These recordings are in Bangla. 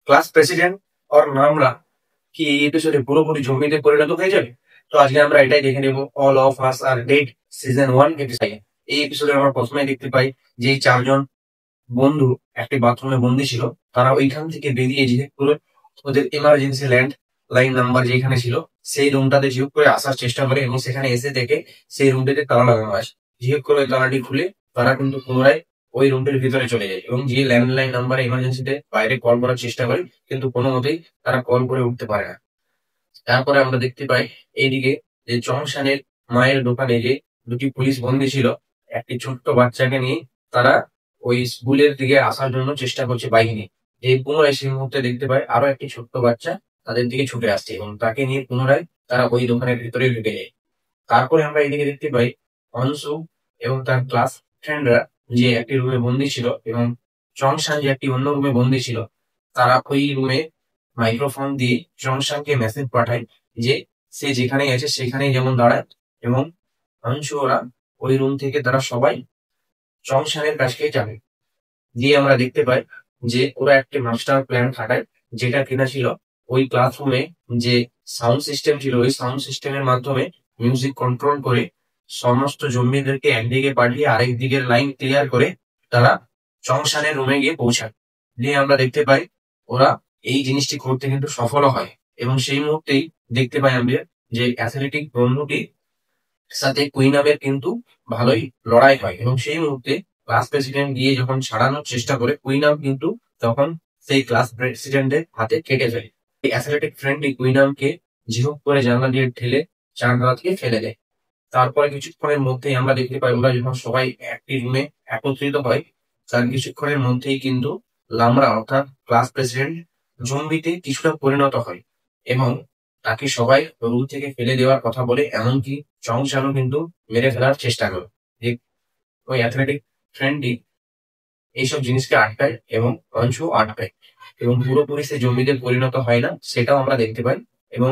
ক্লাস প্রেসিডেন্ট ওর নামরা কি এই এপিসোডে পুরোপুরি জম্বিতে পরিণত হয়ে যাবে? তো আজকে আমরা এটাই দেখে নেব। All of us are dead season 1 episode. এই এপিসোডে আমরা প্রথমে দেখতে পাই যে এই চারজন বন্ধু একটি বাথরুমে বন্দি ছিল। তারা ওইখান থেকে বেরিয়ে যে পুরো ওদের এমার্জেন্সি ল্যান্ড লাইন নাম্বার যেখানে ছিল সেই রুমটাতে জিহুক করে আসার চেষ্টা করে এবং সেখানে এসে দেখে সেই রুমটিতে তালা লাগানো আছে। জিহুক করে ওই তালাটি খুলে তারা কিন্তু পুনরায় ওই রুমটির ভিতরে চলে যায় এবং যে ল্যান্ডলাইন নাম্বারে এমার্জেন্সিতে বাইরে কল করার চেষ্টা করে, কিন্তু কোনো মতেই তারা কল করে উঠতে পারে না। তারপরে আমরা দেখতে পাই এইদিকে যে জংশনের মায়ের দোকানে যে দুটি পুলিশ বন্দী ছিল, একটি ছোট্ট বাচ্চাকে নিয়ে তারা ওই স্কুলের দিকে আসার জন্য চেষ্টা করছে বাইক নিয়ে। এই পুনরায় সেই মুহূর্তে দেখতে পাই আরো একটি ছোট্ট বাচ্চা তাদের দিকে ছুটে আসছে এবং তাকে নিয়ে পুনরায় তারা ওই দোকানের ভিতরে ঢুকে যায়। তারপরে আমরা এইদিকে দেখতে পাই অনসু এবং তার ক্লাস ফ্রেন্ডরা যে একটি রুমে বন্দী ছিল এবং জংশন যে একটি অন্য রুমে বন্দী ছিল, তারা ওই রুমে মাইক্রোফোন দিয়ে জংশনকে মেসেজ পাঠায় যে সে যেখানেই আছে সেখানেই যেমন দাঁড়ায় এবং অংশ ওরা ওই রুম থেকে তারা সবাই জংশনের কাছে যাবে। দিয়ে আমরা দেখতে পাই যে ওরা একটি মাস্টার প্ল্যান খাটায়, যেটা কিনা ছিল ওই ক্লাসরুমে যে সাউন্ড সিস্টেম ছিল ওই সাউন্ড সিস্টেমের মাধ্যমে মিউজিক কন্ট্রোল করে সমস্ত জম্বিদেরকে একদিকে পাঠিয়ে আরেক দিকের লাইন ক্লিয়ার করে তারা জংশনের রুমে গিয়ে পৌঁছায়। দিয়ে আমরা দেখতে পাই ওরা এই জিনিসটি করতে কিন্তু সফলও হয় এবং সেই মুহূর্তেই দেখতে পাই আমরা যে অ্যাথলেটিক বন্ধুটির সাথে কুইনামের কিন্তু ভালোই লড়াই হয় এবং সেই মুহূর্তে ক্লাস প্রেসিডেন্ট গিয়ে যখন ছাড়ানোর চেষ্টা করে, কুইনাম কিন্তু তখন সেই ক্লাস প্রেসিডেন্টের হাতে কেটে ফেলে। এই অ্যাথলেটিক ফ্রেন্ডই কুইনামকে ঝিহুক করে জানলা দিয়ে ঠেলে জানলা থেকে ফেলে দেয়। তারপরে কিছুক্ষণের মধ্যেই আমরা দেখতে পাই ওরা যখন সবাই একটি রুমে একত্রিত হয়, তার কিছুক্ষণের মধ্যেই কিন্তু লামরা অর্থাৎ ক্লাস প্রেসিডেন্ট জম্বিতে কিছুটা পরিণত হয় এবং তাকে সবাই রুম থেকে ফেলে দেওয়ার কথা বলে, এমনকি জংশনও কিন্তু মেরে ফেলার চেষ্টা করে। যে ওই অ্যাথলেটিক ফ্রেন্ডটি এইসব জিনিসকে আটকায় এবং অংশ আটকায় এবং পুরোপুরি সে জম্বিতে পরিণত হয় না সেটাও আমরা দেখতে পাই। এবং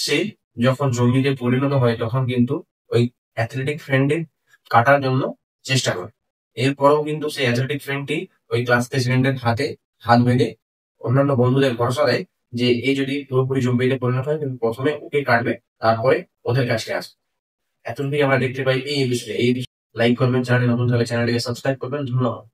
সে যখন জম্বিতে পরিণত হয় তখন কিন্তু ওই অ্যাথলেটিক ফ্রেন্ডে কাটার জন্য চেষ্টা করে। এরপরেও কিন্তু সেই অ্যাথলেটিক ফ্রেন্ডটি ওই ক্লাস প্রেসিডেন্টের হাতে হাত বেঁধে অন্যান্য বন্ধুদের ভরসা দেয় যে এই যদি পুরোপুরি জম্বিতে পরিণত হয় কিন্তু প্রথমে ওকে কাটবে, তারপরে ওদের কাছে আসবে। এতটুকুই আমরা দেখতে পাই এই বিষয়ে। লাইক করবেন, চ্যানেলে নতুন থাকলে চ্যানেলটিকে সাবস্ক্রাইব করবেন। ধন্যবাদ।